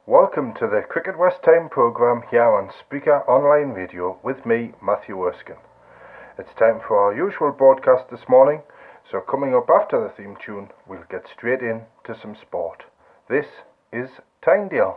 Welcome to the Cricket West Time programme here on Speaker Online Radio with me, Matthew Erskine. It's time for our usual broadcast this morning, so coming up after the theme tune, we'll get straight in to some sport. This is Tynedale.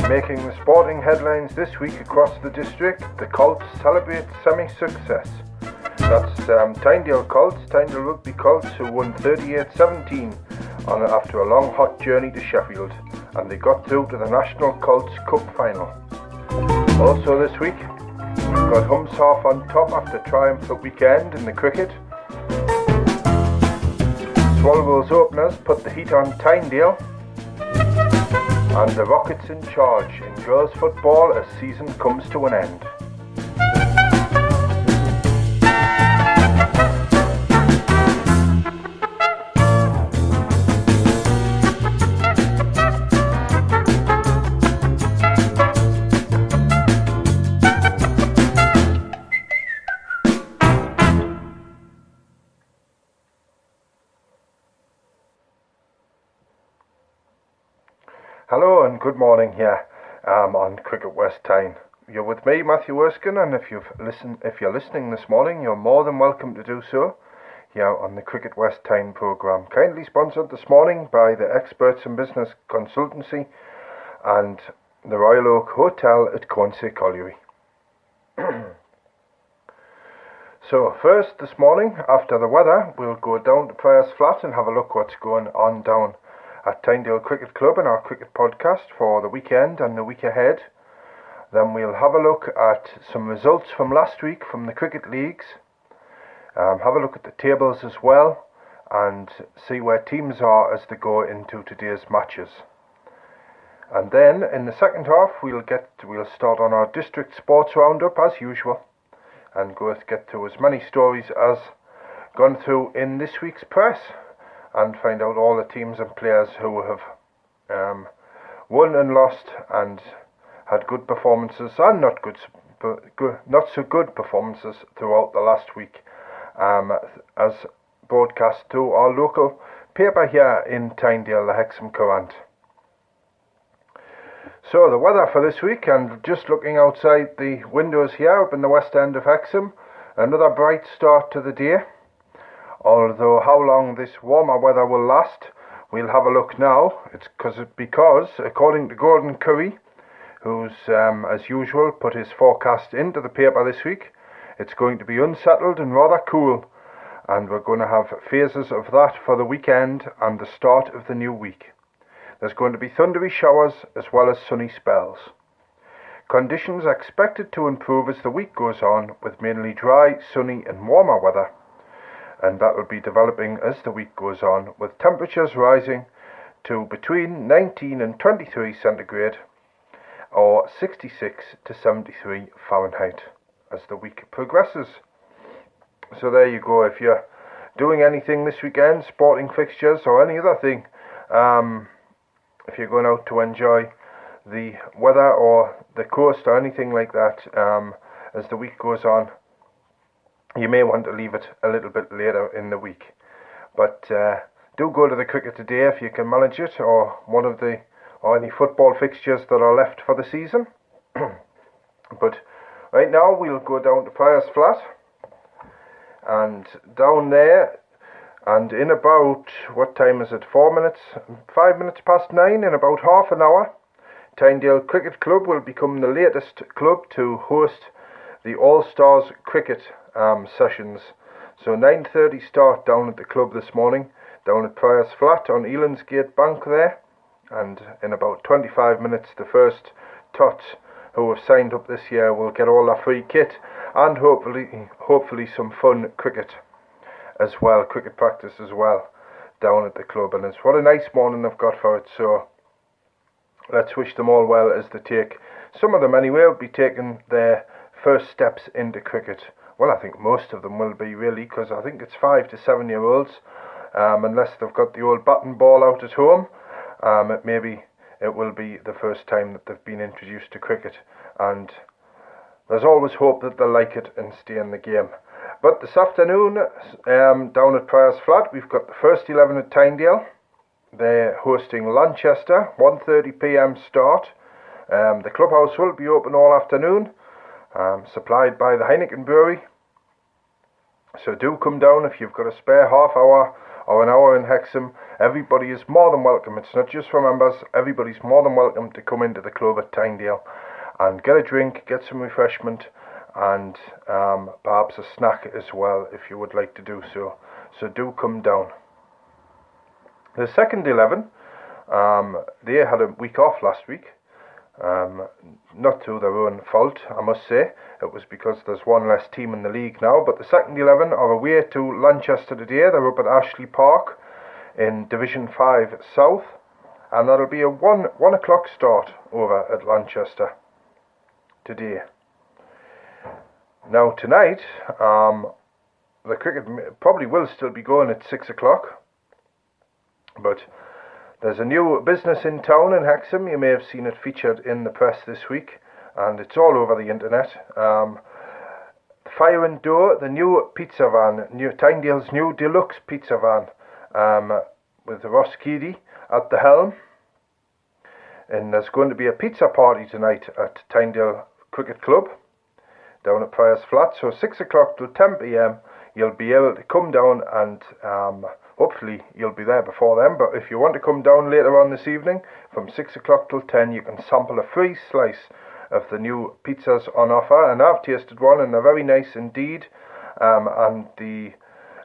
Making the sporting headlines this week across the district, the Colts celebrate semi-success. That's Tynedale Colts, Tynedale Rugby Colts, who won 38-17 after a long hot journey to Sheffield, and they got through to the National Colts Cup final. Also this week, we've got Humsarf on top after triumphant weekend in the cricket. Swallows openers put the heat on Tynedale. And the Rockets in charge in girls football as season comes to an end. Hello and good morning here on Cricket West Time. You're with me, Matthew Erskine, and if you're listening this morning, you're more than welcome to do so here on the Cricket West Time programme. Kindly sponsored this morning by the Experts in Business Consultancy and the Royal Oak Hotel at Cornsay Colliery. So first this morning, after the weather, we'll go down to Priors Flat and have a look what's going on down at Tynedale Cricket Club in our cricket podcast for the weekend and the week ahead. Then we'll have a look at some results from last week from the cricket leagues, have a look at the tables as well, and see where teams are as they go into today's matches. And then in the second half we'll start on our district sports roundup as usual, and get through as many stories as gone through in this week's press, and find out all the teams and players who have won and lost and had good performances and not so good performances throughout the last week, as broadcast through our local paper here in Tynedale, the Hexham Courant. So the weather for this week, and just looking outside the windows here up in the west end of Hexham, another bright start to the day. Although how long this warmer weather will last, we'll have a look now. It's because according to Gordon Curry, who's as usual put his forecast into the paper this week, it's going to be unsettled and rather cool, and we're going to have phases of that for the weekend and the start of the new week. There's going to be thundery showers as well as sunny spells. Conditions are expected to improve as the week goes on, with mainly dry, sunny and warmer weather, and that will be developing as the week goes on, with temperatures rising to between 19 and 23 centigrade or 66 to 73 Fahrenheit as the week progresses. So there you go. If you're doing anything this weekend, sporting fixtures or any other thing, if you're going out to enjoy the weather or the coast or anything like that, as the week goes on, you may want to leave it a little bit later in the week. But do go to the cricket today if you can manage it, or one of the or any football fixtures that are left for the season. But right now we'll go down to Priors Flat, and down there, and in about, what time is it, 5 minutes past 9, in about half an hour, Tynedale Cricket Club will become the latest club to host the All-Stars cricket sessions. So 9:30 start down at the club this morning, down at Priors Flat on Elandsgate Bank there, and in about 25 minutes the first tots who have signed up this year will get all their free kit, and hopefully some fun cricket as well, cricket practice as well, down at the club. And it's what a nice morning they've got for it, so let's wish them all well as they take, some of them anyway, will be taking their first steps into cricket. Well, I think most of them will be, really, because I think it's 5 to 7 year olds, unless they've got the old bat and ball out at home. Maybe it will be the first time that they've been introduced to cricket, and there's always hope that they'll like it and stay in the game. But this afternoon, down at Priors Flat, we've got the first 11 at Tynedale. They're hosting Lanchester, 1:30 p.m. start. The clubhouse will be open all afternoon, supplied by the Heineken Brewery. So do come down if you've got a spare half hour or an hour in Hexham. Everybody is more than welcome. It's not just for members. Everybody's more than welcome to come into the club at Tynedale and get a drink, get some refreshment, and perhaps a snack as well if you would like to do so. So do come down. The second 11, they had a week off last week. Not through their own fault, I must say. It was because there's one less team in the league now. But the second 11 are away to Lanchester today. They're up at Ashley Park in Division 5 South, and that'll be a 1 o'clock start over at Lanchester today. Now tonight, the cricket probably will still be going at 6 o'clock, but there's a new business in town in Hexham. You may have seen it featured in the press this week, and it's all over the internet. Fire and Door, the new pizza van, Tynedale's new deluxe pizza van, with Ross Keady at the helm. And there's going to be a pizza party tonight at Tynedale Cricket Club down at Priors Flat. So 6 o'clock till 10 p.m. you'll be able to come down, and hopefully you'll be there before then. But if you want to come down later on this evening, from 6 o'clock till 10, you can sample a free slice of the new pizzas on offer. And I've tasted one, and they're very nice indeed. And the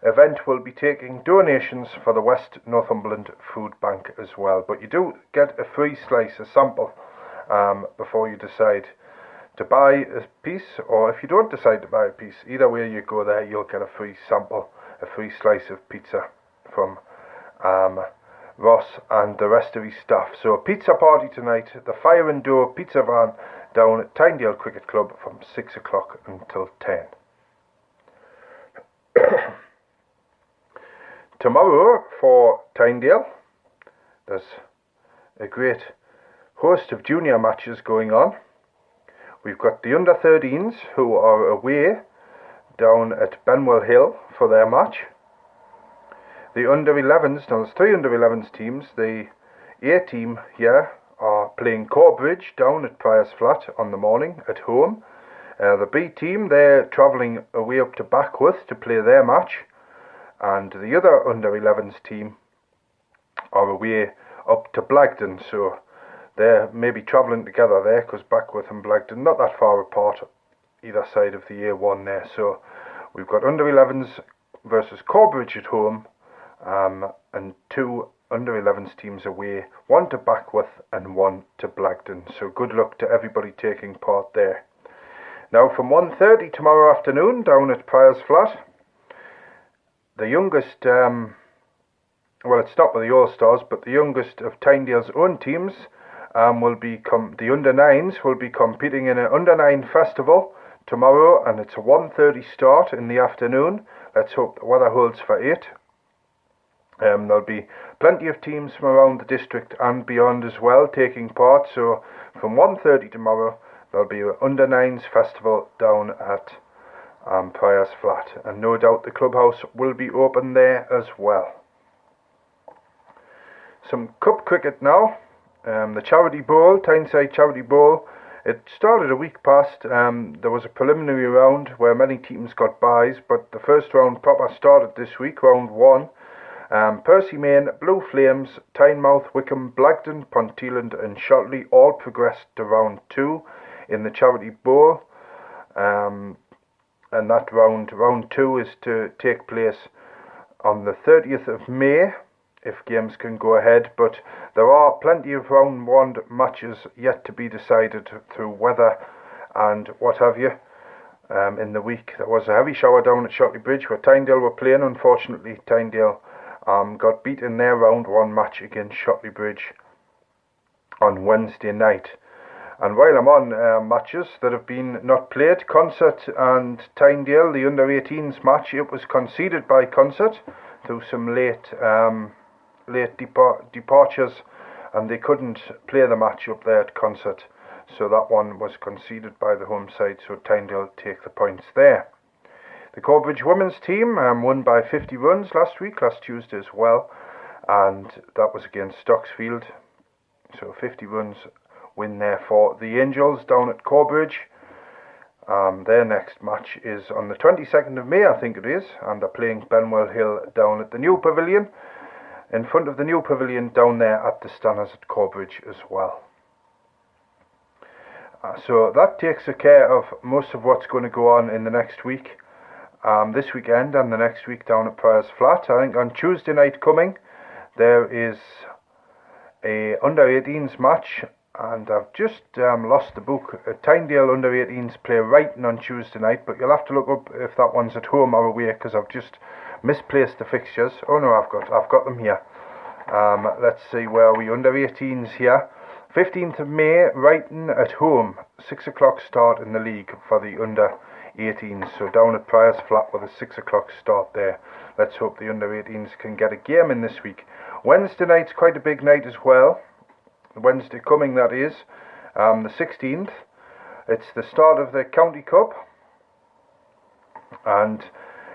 event will be taking donations for the West Northumberland Food Bank as well. But you do get a free slice, a sample, before you decide to buy a piece, or if you don't decide to buy a piece, either way you go there, you'll get a free sample, a free slice of pizza from Ross and the rest of his staff. So a pizza party tonight, the Fire and Door pizza van down at Tynedale Cricket Club from 6 o'clock until 10. Tomorrow for Tynedale, there's a great host of junior matches going on. We've got the under-13s who are away down at Benwell Hill for their match. The under-11s, now there's 3 under-11s teams. The A team here are playing Corbridge down at Priors Flat on the morning at home. The B team, they're travelling away up to Backworth to play their match. And the other under-11s team are away up to Blagden, so they're maybe travelling together there, because Backworth and Blagden not that far apart either side of the A1 there. So we've got under-11s versus Corbridge at home, and 2 under-11s teams away, 1 to Backworth and 1 to Blagden. So good luck to everybody taking part there. Now from 1:30 tomorrow afternoon down at Priors Flat, the youngest, well, it's not with the All-Stars, but the youngest of Tynedale's own teams will be the under-9s will be competing in an under-9 festival tomorrow, and it's a 1:30 start in the afternoon. Let's hope the weather holds for 8. There'll be plenty of teams from around the district and beyond as well taking part. So from 1:30 tomorrow there'll be an under-9s festival down at Priors Flat, and no doubt the clubhouse will be open there as well. Some cup cricket now. The Charity Bowl, Tyneside Charity Bowl, it started a week past. There was a preliminary round where many teams got byes, but the first round proper started this week, round 1. Percy-Main, Blue Flames, Tynemouth, Wickham, Blagden, Ponteland and Shotley all progressed to round 2 in the Charity Bowl. And that round 2 is to take place on the 30th of May, if games can go ahead, but there are plenty of round 1 matches yet to be decided through weather and what have you. In the week there was a heavy shower down at Shotley Bridge where Tynedale were playing. Unfortunately, Tynedale got beat in their round 1 match against Shotley Bridge on Wednesday night. And while I'm on matches that have been not played, Concert and Tynedale, the under-18s match, it was conceded by Concert through some late departures, and they couldn't play the match up there at Concert, so that one was conceded by the home side, so Tynedale take the points there. The Corbridge women's team won by 50 runs last Tuesday as well, and that was against Stocksfield, so 50 runs win there for the Angels down at Corbridge. Their next match is on the 22nd of May, I think it is, and they're playing Benwell Hill down at the new pavilion, in front of the new pavilion down there at the Stanners at Corbridge as well. So that takes care of most of what's going to go on in the next week, this weekend and the next week down at Priors Flat. I think on Tuesday night coming there is a under-18s match, and I've just lost the book. Tynedale under-18s play Wrighton on Tuesday night, but you'll have to look up if that one's at home or away, because I've just misplaced the fixtures. Oh no, I've got them here. Let's see, where are we? Under-18s here. 15th of May, Wrighton at home. 6 o'clock start in the league for the under-18s. So down at Priors Flat with a 6 o'clock start there. Let's hope the under-18s can get a game in this week. Wednesday night's quite a big night as well. Wednesday coming, that is, the 16th. It's the start of the County Cup, and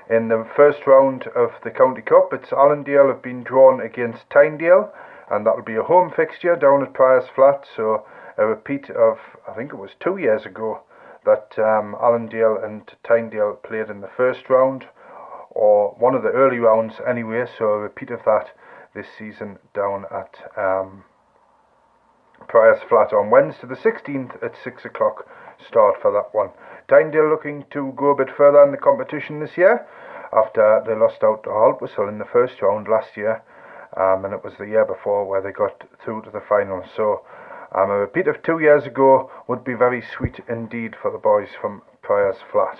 in the first round of the County Cup, it's Allendale have been drawn against Tynedale, and that'll be a home fixture down at Priors Flat, so a repeat of, I think it was 2 years ago, that Allendale and Tynedale played in the first round, or one of the early rounds anyway, so a repeat of that this season down at Priors Flat on Wednesday the 16th at 6 o'clock start for that one. Tynedale looking to go a bit further in the competition this year after they lost out to Haltwhistle in the first round last year, and it was the year before where they got through to the final. So a repeat of 2 years ago would be very sweet indeed for the boys from Priors Flat.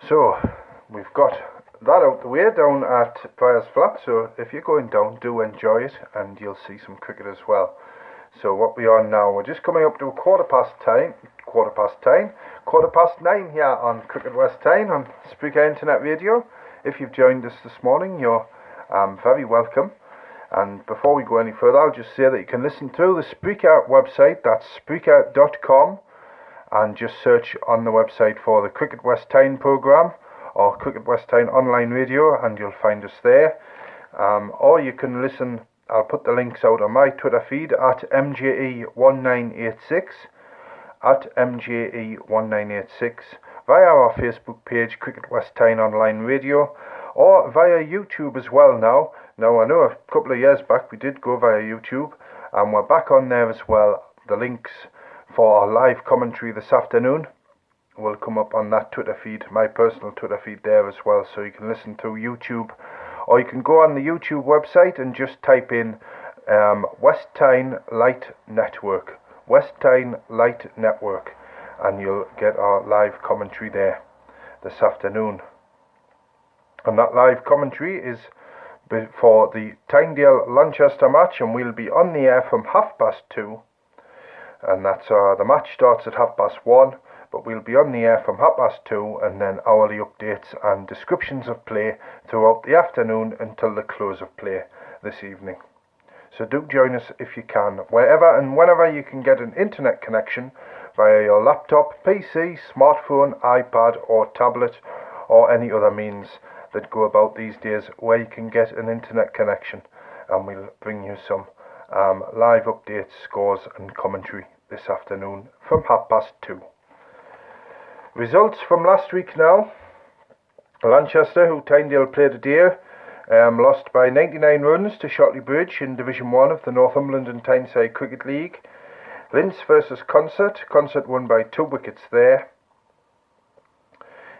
So we've got that out the way down at Priors Flat, so if you're going down, do enjoy it, and you'll see some cricket as well. So what we are now, we're just coming up to quarter past 9 here on Cricket West Tyne on Spreaker Internet Radio. If you've joined us this morning, you're very welcome. And before we go any further, I'll just say that you can listen through the Spreaker website, that's Spreaker.com, and just search on the website for the Cricket West Tyne programme, or Cricket West Tyne online radio, and you'll find us there. Or you can listen, I'll put the links out on my Twitter feed at MJE1986, at MJE1986, via our Facebook page, Cricket West Tyne online radio, or via YouTube as well now. Now, I know a couple of years back we did go via YouTube, and we're back on there as well. The links for our live commentary this afternoon will come up on that Twitter feed, my personal Twitter feed there as well, so you can listen through YouTube, or you can go on the YouTube website and just type in West Tyne Light Network, West Tyne Light Network, and you'll get our live commentary there this afternoon. And that live commentary is for the Tynedale-Lanchester match, and we'll be on the air from 2:30, and that's the match starts at 1:30, but we'll be on the air from 2:30, and then hourly updates and descriptions of play throughout the afternoon until the close of play this evening. So do join us if you can, wherever and whenever you can get an internet connection via your laptop, PC, smartphone, iPad or tablet, or any other means that go about these days where you can get an internet connection. and we'll bring you some live updates, scores and commentary this afternoon from 2:30. Results from last week now. Lanchester, who Tynedale played today, lost by 99 runs to Shotley Bridge in Division 1 of the Northumberland and Tyneside Cricket League. Linz versus Consett. Consett won by 2 wickets there.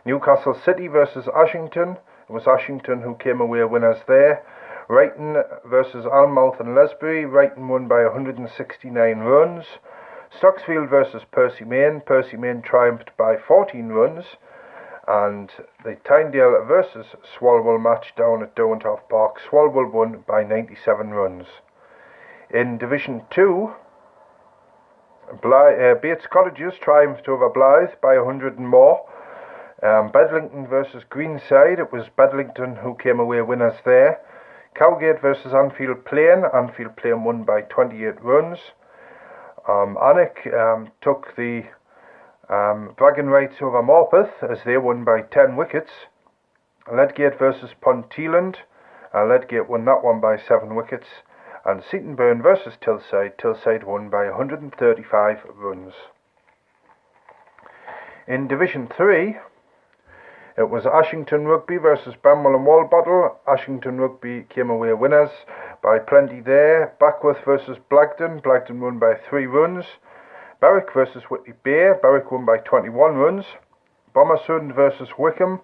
Newcastle City versus Ashington. It was Ashington who came away winners there. Wrighton versus Alnmouth and Lesbury. Wrighton won by 169 runs. Stocksfield versus Percy Main. Percy Main triumphed by 14 runs. And the Tynedale versus Swalwell match down at Derwentwater Park. Swalwell won by 97 runs. In Division 2, Bates Cottages triumphed over Blyth by 100 and more. Bedlington versus Greenside. It was Bedlington who came away winners there. Cowgate versus Anfield Plain. Anfield Plain won by 28 runs. Alnwick took the bragging rights over Morpeth as they won by 10 wickets. Ledgate versus Ponteland. Ledgate won that one by 7 wickets. And Seatonburn versus Tilside. Tilside won by 135 runs. In Division 3, it was Ashington Rugby versus Bramwell and Walbottle. Ashington Rugby came away winners by plenty there. Backworth versus Blagden. Blagden won by 3 runs. Berwick versus Whitley Bay. Berwick won by 21 runs. Bomersund versus Wickham.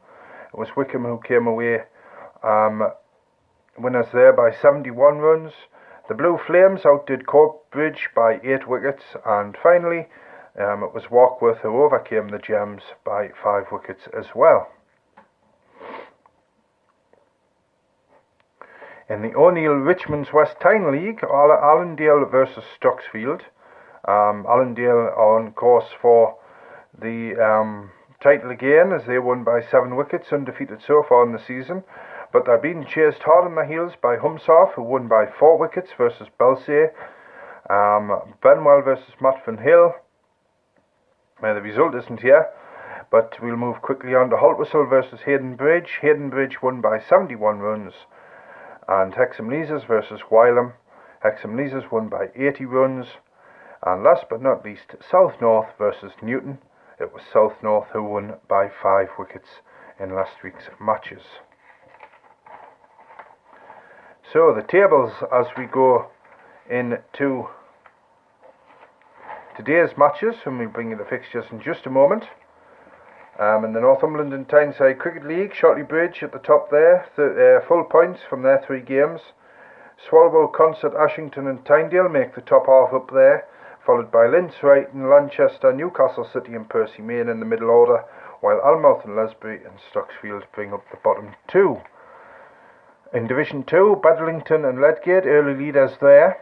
It was Wickham who came away winners there by 71 runs. The Blue Flames outdid Corbridge by 8 wickets. And finally, it was Warkworth who overcame the Gems by 5 wickets as well. In the O'Neill Richmond's West Tyne League, Allendale versus Stocksfield. Allendale are on course for the title again as they won by 7 wickets, undefeated so far in the season. But they're being chased hard on the heels by Humsarf, who won by 4 wickets versus Belsay. Benwell versus Matfin Hill. The result isn't here, but we'll move quickly on to Haltwhistle versus Hayden Bridge. Hayden Bridge won by 71 runs. And Hexham Leazes versus Wylam. Hexham Leazes won by 80 runs. And last but not least, South North versus Newton. It was South North who won by 5 wickets in last week's matches. So the tables as we go into today's matches, and we'll bring you the fixtures in just a moment. In the Northumberland and Tyneside Cricket League, Shotley Bridge at the top there, full points from their 3 games. Swalwell, Consett, Ashington and Tynedale make the top half up there, followed by Linz, Wrighton, Lanchester, Newcastle City and Percy Main in the middle order, while Alnmouth and Lesbury and Stocksfield bring up the bottom 2. In Division 2, Bedlington and Ledgate, early leaders there.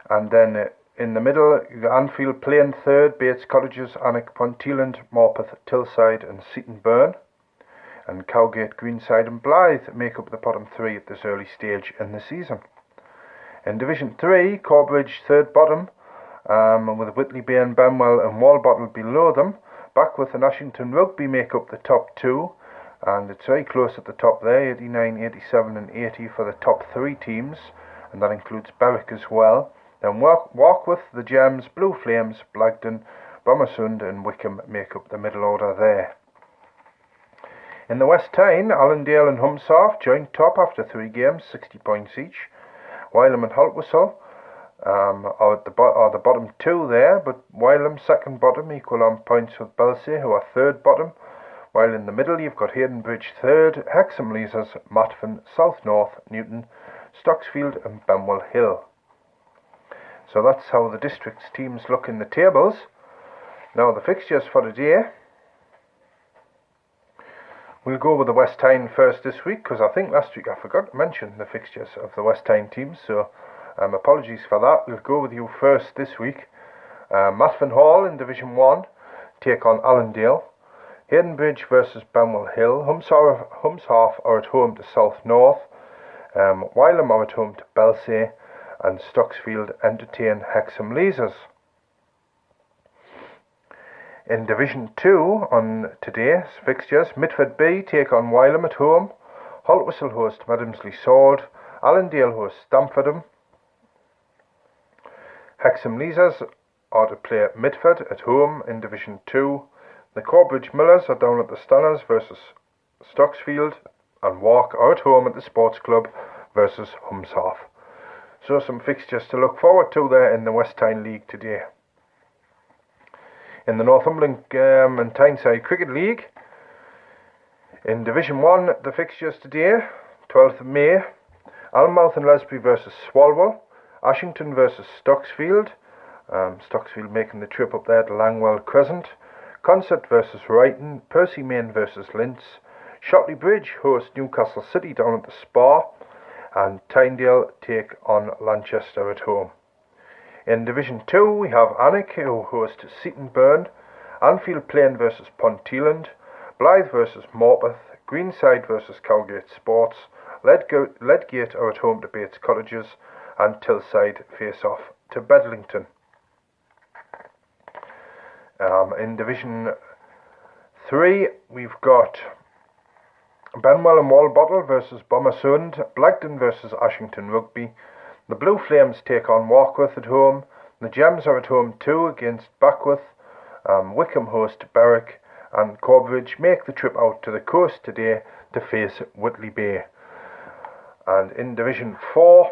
And then in the middle, you got Anfield Plain 3rd, Bates Cottages, Alnwick, Ponteland, Morpeth, Tilside and Seatonburn. And Cowgate, Greenside and Blyth make up the bottom 3 at this early stage in the season. In Division 3, Corbridge 3rd bottom, with Whitley Bay and Benwell and Walbottle below them. Backworth and Ashington Rugby make up the top 2. And it's very close at the top there, 89, 87 and 80 for the top 3 teams. And that includes Berwick as well. Then Warkworth, the Gems, Blue Flames, Blagden, Bomersund and Wickham make up the middle order there. In the West Tyne, Allendale and Humsarf joined top after 3 games, 60 points each. Wylam and Haltwhistle are the bottom 2 there, but Wylam second bottom, equal on points with Belsay, who are 3rd bottom. While in the middle you've got Hayden Bridge 3rd, Hexham Leazes, Matfin, South North, Newton, Stocksfield and Benwell Hill. So that's how the district's teams look in the tables. Now the fixtures for today. We'll go with the West Tyne first this week, because I think last week I forgot to mention the fixtures of the West Tyne teams, so apologies for that. We'll go with you first this week. Matfin Hall in Division 1 take on Allendale. Hayden Bridge versus Benwell Hill. Humsarf are at home to South North. Wylam are at home to Belsay. And Stocksfield entertain Hexham Leazes. In Division 2 on today's fixtures, Mitford B take on Wylam at home. Haltwhistle host Madamsley Sword. Allendale host Stamfordham. Hexham Leazers are to play Midford at home in Division 2. The Corbridge Millers are down at the Stanners versus Stocksfield, and Wark are at home at the Sports Club versus Humshoff. So some fixtures to look forward to there in the West Tyne League today. In the Northumberland and Tyneside Cricket League, in Division 1, the fixtures today, 12th of May, Alnmouth and Lesbury versus Swalwell, Ashington versus Stocksfield, Stocksfield making the trip up there to Langwell Crescent, Concert versus Wrighton, Percy Main versus Linz, Shotley Bridge host Newcastle City down at the Spa, and Tynedale take on Lanchester at home. In Division 2 we have Alnwick who host Seaton Burn, Anfield Plain versus Ponteland, Blythe versus Morpeth, Greenside versus Cowgate Sports, Ledgate are at home to Bates Cottages, and Tillside face off to Bedlington. In Division 3 we've got Benwell and Walbottle versus Bommersund, Blagden versus Ashington Rugby. The Blue Flames take on Warkworth at home. The Gems are at home too against Backworth. Wickham host Berwick, and Corbridge make the trip out to the coast today to face Whitley Bay. And in Division 4,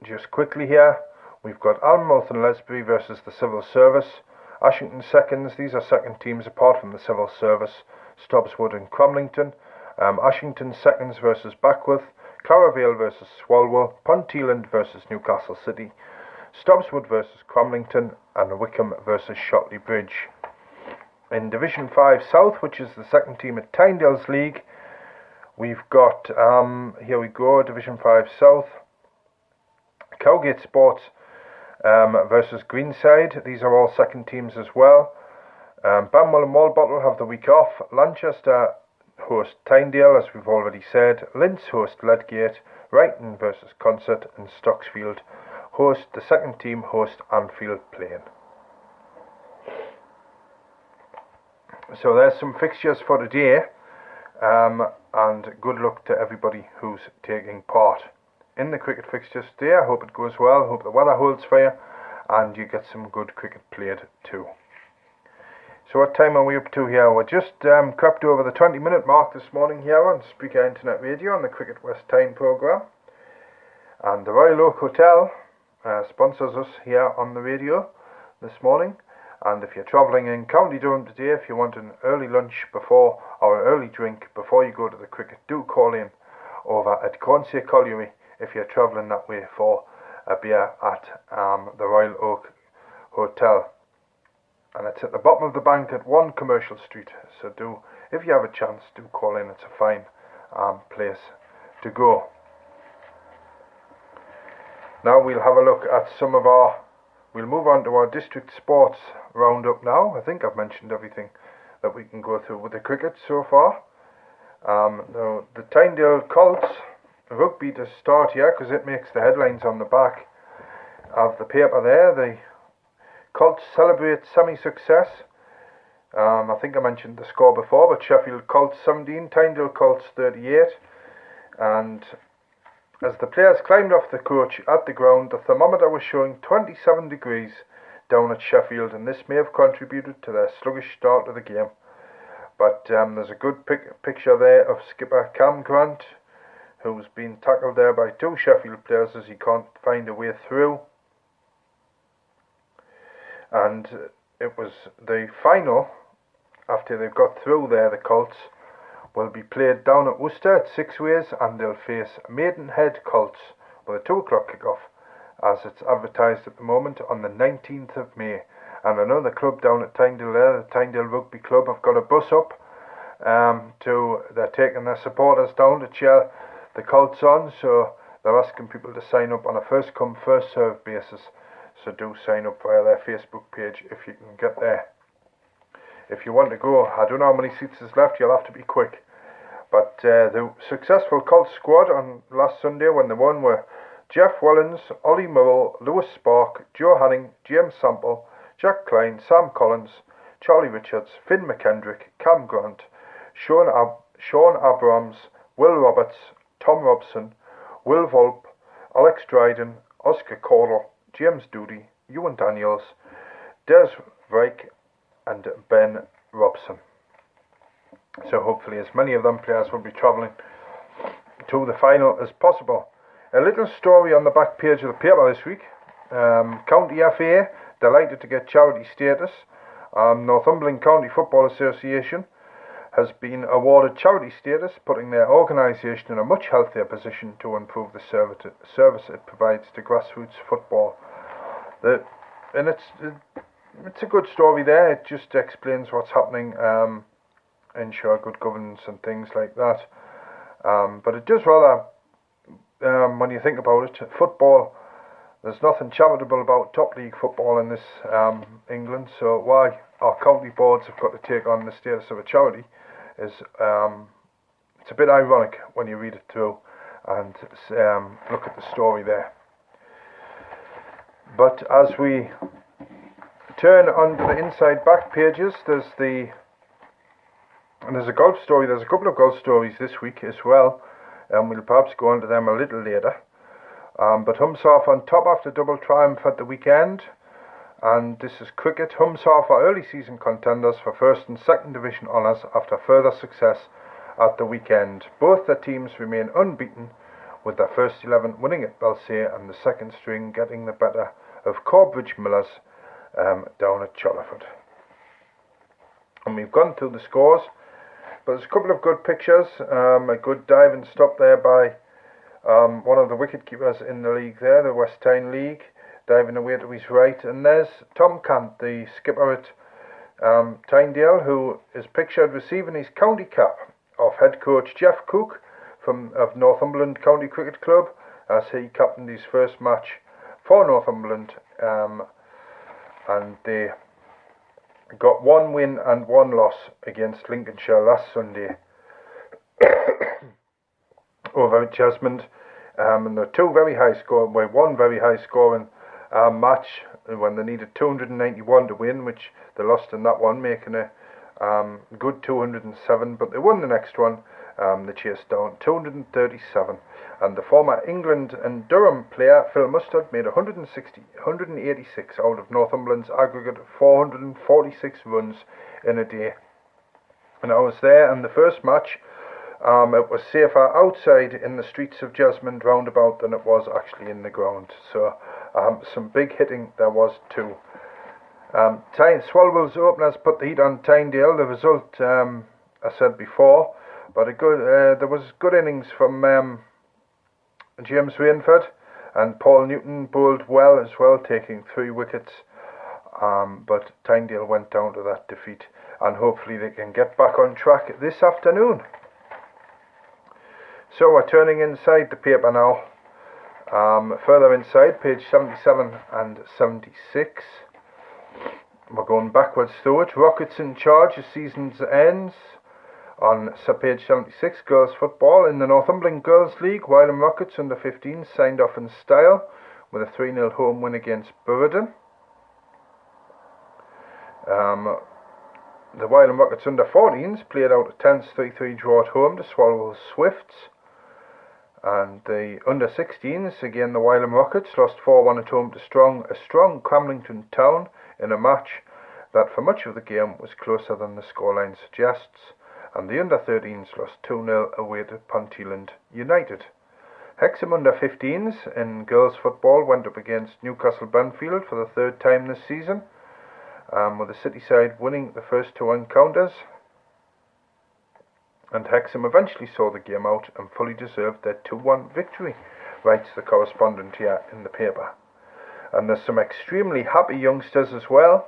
just quickly here, we've got Alnmouth and Lesbury versus the Civil Service. Ashington seconds, these are second teams apart from the Civil Service, Stobbswood and Cromlington. Ashington seconds versus Backworth, Claravale versus Swalwell, Ponteland versus Newcastle City, Stobbswood versus Cromlington, and Wickham versus Shotley Bridge. In Division 5 South, which is the second team at Tynedale's league, we've got, here we go, Division 5 South, Cowgate Sports versus Greenside. These are all second teams as well. Banwell and Walbottle have the week off. Lanchester host Tynedale, as we've already said. Linz host Ledgate. Wrighton versus Concert, and Stocksfield host, the second team host Anfield Plain. So there's some fixtures for today, and good luck to everybody who's taking part in the cricket fixtures today. I hope it goes well, I hope the weather holds for you, and you get some good cricket played too. So what time are we up to here? We're just crept over the 20-minute mark this morning here on Spreaker Internet Radio on the Cricket West Tyne programme. And the Royal Oak Hotel sponsors us here on the radio this morning. And if you're travelling in County Durham today, if you want an early lunch before, or an early drink before you go to the cricket, do call in over at Cornsay Colliery if you're travelling that way for a beer at the Royal Oak Hotel. And it's at the bottom of the bank at 1 Commercial Street. So do, if you have a chance, do call in. It's a fine place to go. Now we'll have a look at some of our, we'll move on to our district sports roundup now. I think I've mentioned everything that we can go through with the cricket so far. Now the Tynedale Colts rugby to start here, because it makes the headlines on the back of the paper there. The Colts celebrate semi-success. I think I mentioned the score before, but Sheffield Colts 17, Tynedale Colts 38. And as the players climbed off the coach at the ground, the thermometer was showing 27 degrees down at Sheffield, and this may have contributed to their sluggish start to the game. But there's a good picture there of skipper Cam Grant, who's been tackled there by 2 Sheffield players as he can't find a way through. And it was the final, after they've got through there, the Colts will be played down at Worcester at 6 ways, and they'll face Maidenhead Colts with a 2 o'clock kick-off, as it's advertised at the moment, on the 19th of May. And I know the club down at Tynedale there, the Tynedale Rugby Club, have got a bus up they're taking their supporters down to cheer the Colts on, so they're asking people to sign up on a first come first served basis. So do sign up via their Facebook page if you can get there. If you want to go, I don't know how many seats is left, you'll have to be quick. But the successful Colts squad on last Sunday when they won were Jeff Wellens, Ollie Murrell, Lewis Spark, Joe Hanning, James Sample, Jack Klein, Sam Collins, Charlie Richards, Finn McKendrick, Cam Grant, Sean Abrams, Will Roberts, Tom Robson, Will Volpe, Alex Dryden, Oscar Caudle, James Doody, Ewan Daniels, Des Reich and Ben Robson. So hopefully as many of them players will be travelling to the final as possible. A little story on the back page of the paper this week. County FA delighted to get charity status. Northumberland County Football Association has been awarded charity status, putting their organisation in a much healthier position to improve the service it provides to grassroots football. And it's a good story there. It just explains what's happening, ensure good governance and things like that. But it does rather, when you think about it, football, there's nothing charitable about top league football in this England, so why our county boards have got to take on the status of a charity is it's a bit ironic when you read it through and look at the story there. But as we turn onto the inside back pages, there's a golf story. There's a couple of golf stories this week as well, and we'll perhaps go on to them a little later. But Humsarf on top after double triumph at the weekend. And this is cricket. Humsarf are early season contenders for first and second division honours after further success at the weekend. Both their teams remain unbeaten, with their first 11 winning at Belsay and the second string getting the better of Corbridge Millers down at Cholerford. And we've gone through the scores, but there's a couple of good pictures. A good dive and stop there by one of the wicket keepers in the league there, the West Tyne League, diving away to his right. And there's Tom Cant, the skipper at Tynedale, who is pictured receiving his county cap off head coach Jeff Cook of Northumberland County Cricket Club, as he captained his first match for Northumberland, and they got one win and one loss against Lincolnshire last Sunday over at Jesmond, and there were one very high scoring match when they needed 291 to win, which they lost in that one, making a good 207, but they won the next one. They chased down 237, and the former England and Durham player Phil Mustard made 186 out of Northumberland's aggregate 446 runs in a day. And I was there in the first match. It was safer outside in the streets of Jesmond roundabout than it was actually in the ground. So some big hitting there was too. Swalwell's openers put the heat on Tynedale. The result, I said before, but there was good innings from James Rainford, and Paul Newton bowled well as well, taking 3 wickets. But Tynedale went down to that defeat, and hopefully they can get back on track this afternoon. So we're turning inside the paper now. Further inside, page 77 and 76. We're going backwards through it. Rockets in charge as season ends. On page 76, girls football. In the Northumberland Girls League, Wylam Rockets under 15s signed off in style with a 3-0 home win against Burradon. The Wylam Rockets under 14s played out a tense 3-3 draw at home to Swalwell Swifts. And the under 16s, again the Wylam Rockets, lost 4-1 at home to a strong Cramlington Town in a match that for much of the game was closer than the scoreline suggests. And the under 13s lost 2-0 away to Ponteland United. Hexham under 15s in girls football went up against Newcastle Benfield for the 3rd time this season, with the City side winning the first 2 encounters. And Hexham eventually saw the game out and fully deserved their 2-1 victory, writes the correspondent here in the paper. And there's some extremely happy youngsters as well.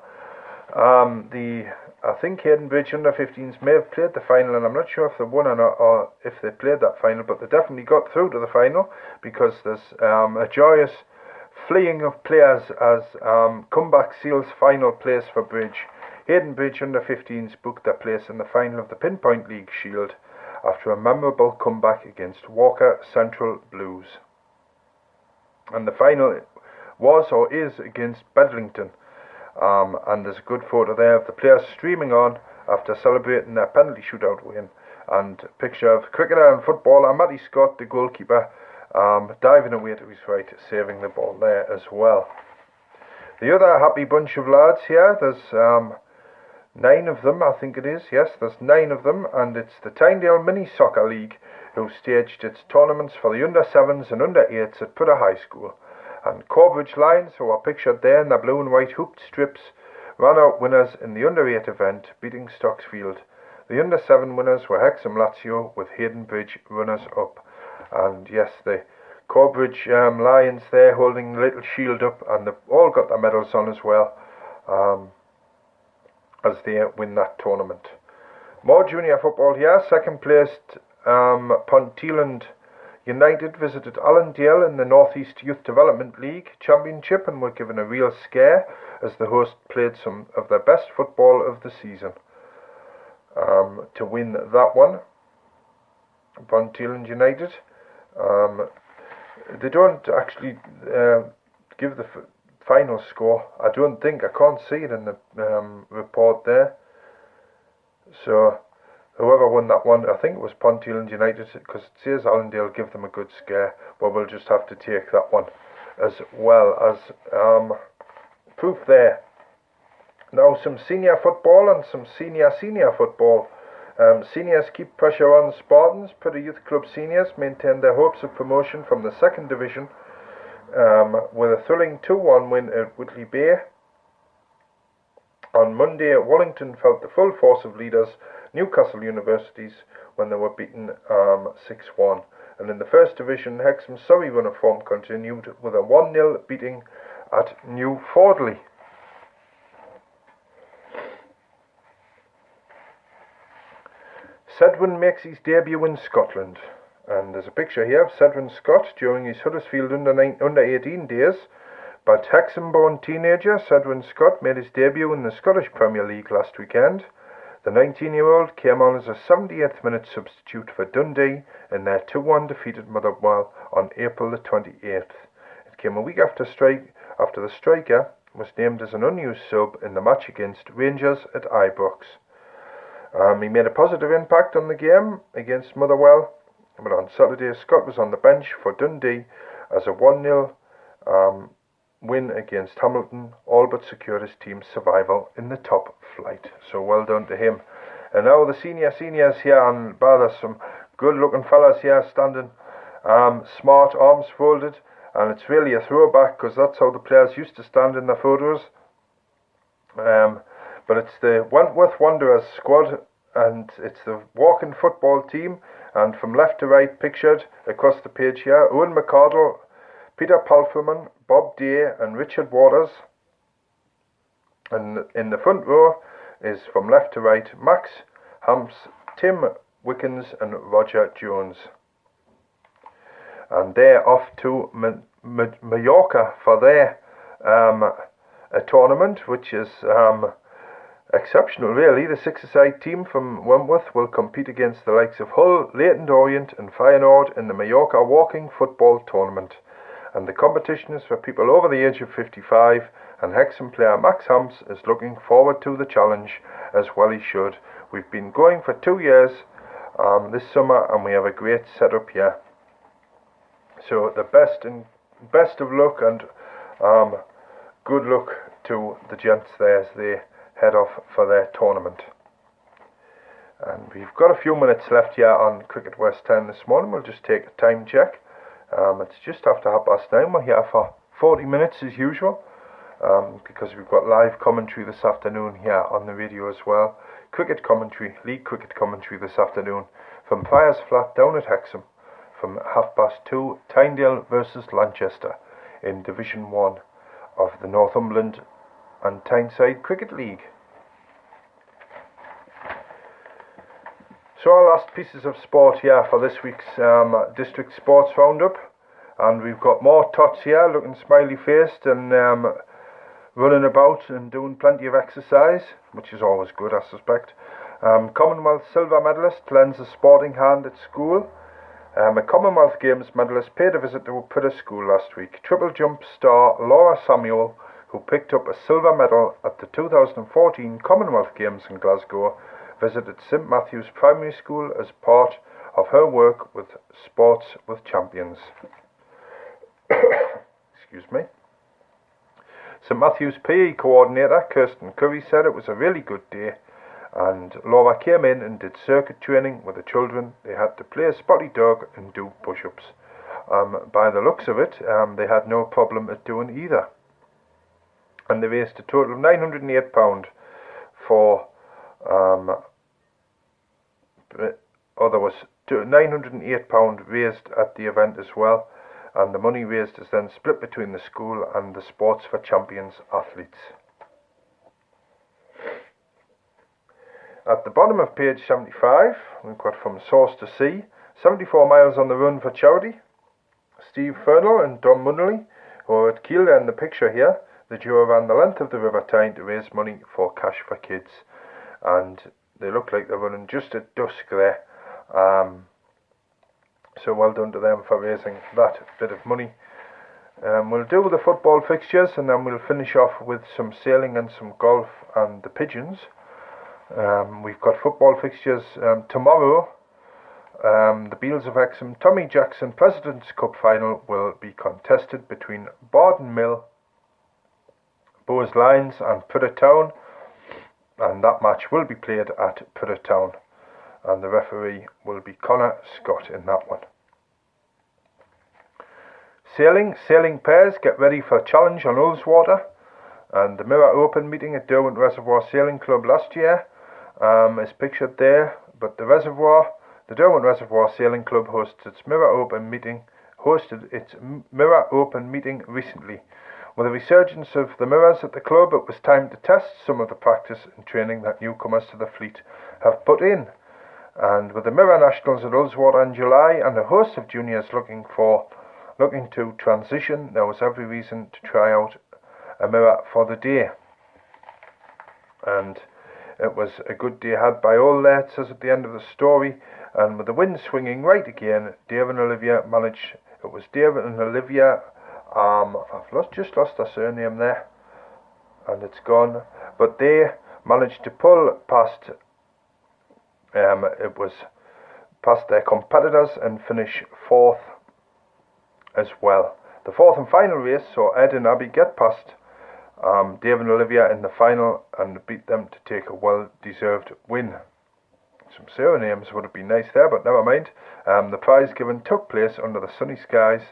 I think Haydenbridge under 15s may have played the final, and I'm not sure if they won or if they played that final, but they definitely got through to the final, because there's a joyous fleeing of players as comeback seals final place for Bridge. Haydenbridge under 15s booked their place in the final of the Pinpoint League Shield after a memorable comeback against Walker Central Blues. And the final was or is against Bedlington. And there's a good photo there of the players streaming on after celebrating their penalty shootout win, and a picture of cricketer and footballer Matty Scott, the goalkeeper, diving away to his right, saving the ball there as well. The other happy bunch of lads here, there's 9 of them, I think it is. Yes, there's 9 of them, and it's the Tynedale Mini Soccer League who staged its tournaments for the under-7s and under-8s at Putta High School. And Corbridge Lions, who are pictured there in their blue and white hooped strips, ran out winners in the under-8 event, beating Stocksfield. The under-7 winners were Hexham Lazio, with Haydenbridge runners-up. And yes, the Corbridge Lions there holding the little shield up, and they've all got their medals on as well, as they win that tournament. More junior football here. Second placed Ponteland United visited Allendale in the North East Youth Development League Championship and were given a real scare as the host played some of their best football of the season to win that one. Ponteland United. They don't actually give the final score. I don't think. I can't see it in the report there. So whoever won that one, I think it was Ponteland United, because it says Allendale give them a good scare, but we'll just have to take that one as well as proof there. Now some senior football and some senior football. Seniors keep pressure on the Spartans. Putta Youth Club seniors maintain their hopes of promotion from the 2nd Division with a thrilling 2-1 win at Whitley Bay. On Monday, Wallington felt the full force of leaders Newcastle Universities when they were beaten 6-1. And in the 1st Division, Hexham Surrey run of form continued with a 1-0 beating at New Fordley. Sedwin makes his debut in Scotland, and there's a picture here of Sedwin Scott during his Huddersfield under-18 days. But Hexham-born teenager Sedwin Scott made his debut in the Scottish Premier League last weekend. The 19-year-old came on as a 78th minute substitute for Dundee in their 2-1 defeat at Motherwell on April the 28th. It came a week after the striker was named as an unused sub in the match against Rangers at Ibrox. He made a positive impact on the game against Motherwell, but on Saturday Scott was on the bench for Dundee as a 1-0 win against Hamilton all but secured his team's survival in the top flight. So well done to him. And now the seniors here, and there's some good looking fellas here standing smart, arms folded, and it's really a throwback because that's how the players used to stand in their photos. But it's the Wentworth Wanderers squad, and it's the walking football team, and from left to right pictured across the page here, Owen McCardle, Peter Palfreman, Bob Day and Richard Waters. And in the front row is from left to right Max Hamps, Tim Wickens and Roger Jones. And they're off to Mallorca for their a tournament which is exceptional really. The 6-a-side team from Wentworth will compete against the likes of Hull, Leyton Orient and Feyenoord in the Mallorca Walking Football Tournament. And the competition is for people over the age of 55, and Hexham player Max Hamps is looking forward to the challenge, as well he should. We've been going for 2 years this summer, and we have a great setup here. So the best of luck and good luck to the gents there as they head off for their tournament. And we've got a few minutes left here on Cricket West 10 this morning. We'll just take a time check. It's just after 9:30. We're here for 40 minutes as usual, because we've got live commentary this afternoon here on the radio as well. Cricket commentary, league cricket commentary this afternoon from Friars Flat down at Hexham from 2:30, Tynedale versus Lanchester in Division 1 of the Northumberland and Tyneside Cricket League. So our last pieces of sport here for this week's District Sports Roundup, and we've got more tots here looking smiley faced and running about and doing plenty of exercise, which is always good I suspect. Commonwealth silver medalist lends a sporting hand at school. A Commonwealth Games medalist paid a visit to Putta School last week. Triple jump star Laura Samuel, who picked up a silver medal at the 2014 Commonwealth Games in Glasgow, visited St Matthew's Primary School as part of her work with Sports with Champions. St Matthew's PE coordinator Kirsten Curry said it was a really good day, and Laura came in and did circuit training with the children. They had to play a spotty dog and do push-ups. By the looks of it, they had no problem at doing either. And they raised a total of £908 for there was £908 raised at the event as well, and the money raised is then split between the school and the Sports for Champions athletes. At the bottom of page 75, we've got from source to sea, 74 miles on the run for charity. Steve Fernell and Dom Munnelly, who are at Kiel in the picture here, the duo ran the length of the River Tyne to raise money for Cash for Kids, and they look like they're running just at dusk there. So well done to them for raising that bit of money. We'll do the football fixtures, and then we'll finish off with some sailing and some golf and the pigeons. We've got football fixtures tomorrow. The Beals of Hexham Tommy Jackson President's Cup final will be contested between Bardon Mill, Bowes Lions and Pudder Town, and that match will be played at Pudder Town, and the referee will be Connor Scott in that one. Sailing pairs get ready for a challenge on Ullswater, and the Mirror Open meeting at Derwent Reservoir Sailing Club last year is pictured there, but the Derwent Reservoir Sailing Club hosted its Mirror Open meeting recently. With a resurgence of the mirrors at the club, it was time to test some of the practice and training that newcomers to the fleet have put in. And with the Mirror Nationals at Ullswater in July and a host of juniors looking to transition, there was every reason to try out a mirror for the day. And it was a good day had by all there, it says at the end of the story. And with the wind swinging right again, Dave and Olivia managed. It was Dave and Olivia. I've just lost their surname there, and it's gone. But they managed to pull past. It was past their competitors and finish fourth as well. The fourth and final race saw Ed and Abby get past Dave and Olivia in the final and beat them to take a well-deserved win. Some surnames would have been nice there, but never mind. The prize given took place under the sunny skies,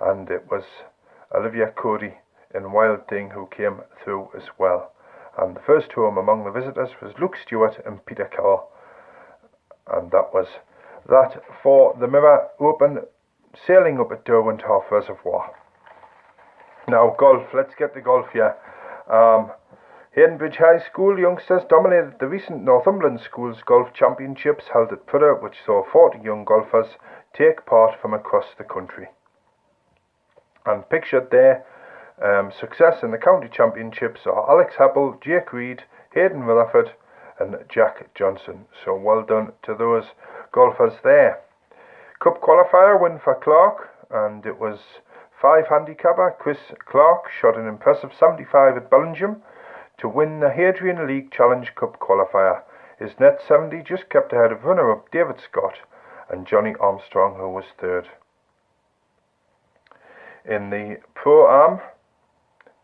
and it was Olivia Cody in Wild Thing who came through as well. And the first home among the visitors was Luke Stewart and Peter Carroll. And that was that for the Mirror Open sailing up at Derwent Half Reservoir. Now golf, let's get to golf here. Haydenbridge High School youngsters dominated the recent Northumberland Schools Golf Championships held at Pudder, which saw 40 young golfers take part from across the country. And pictured there, success in the county championships are Alex Heppel, Jake Reed, Hayden Rutherford and Jack Johnson. So well done to those golfers there. Cup qualifier win for Clark, and it was 5 handicapper Chris Clark shot an impressive 75 at Bellingham to win the Hadrian League Challenge Cup qualifier. His net 70 just kept ahead of runner-up David Scott and Johnny Armstrong, who was third. In the Pro-Am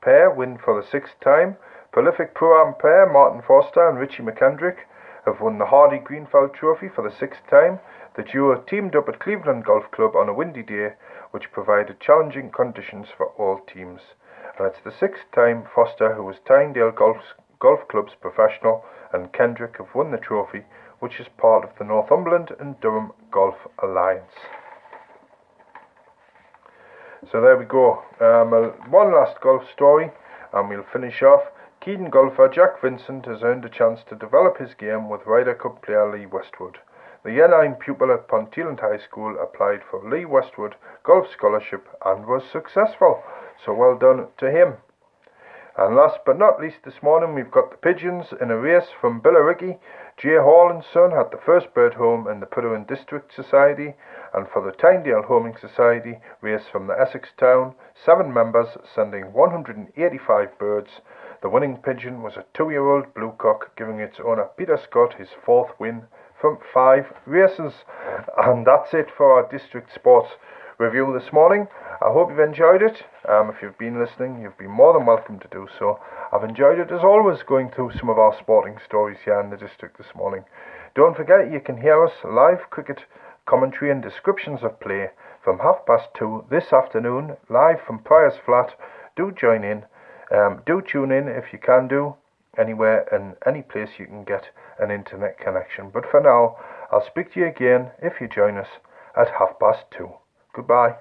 pair win for the 6th time, prolific Pro-Am pair Martin Foster and Richie McKendrick have won the Hardy Greenfeld Trophy for the 6th time. The duo teamed up at Cleveland Golf Club on a windy day, which provided challenging conditions for all teams. And it's the 6th time Foster, who was Tynedale Golf Club's professional, and Kendrick have won the trophy, which is part of the Northumberland and Durham Golf Alliance. So there we go. One last golf story, and we'll finish off. Keene golfer Jack Vincent has earned a chance to develop his game with Ryder Cup player Lee Westwood. The year 9 pupil at Ponteland High School applied for Lee Westwood Golf Scholarship and was successful, so well done to him. And last but not least, this morning we've got the pigeons in a race from Billericay. Jay Hall and Son had the first bird home in the Puddin District Society, and for the Tynedale Homing Society race from the Essex town, 7 members sending 185 birds. The winning pigeon was a 2-year-old blue cock, giving its owner Peter Scott his 4th win from 5 races. And that's it for our district sports review this morning. I hope you've enjoyed it. If you've been listening, you've been more than welcome to do so. I've enjoyed it as always going through some of our sporting stories here in the district this morning. Don't forget you can hear us live cricket commentary and descriptions of play from 2:30 this afternoon, live from Priors Flat. Do join in. Do tune in if you can do, anywhere and any place you can get an internet connection. But for now, I'll speak to you again if you join us at 2:30. Goodbye.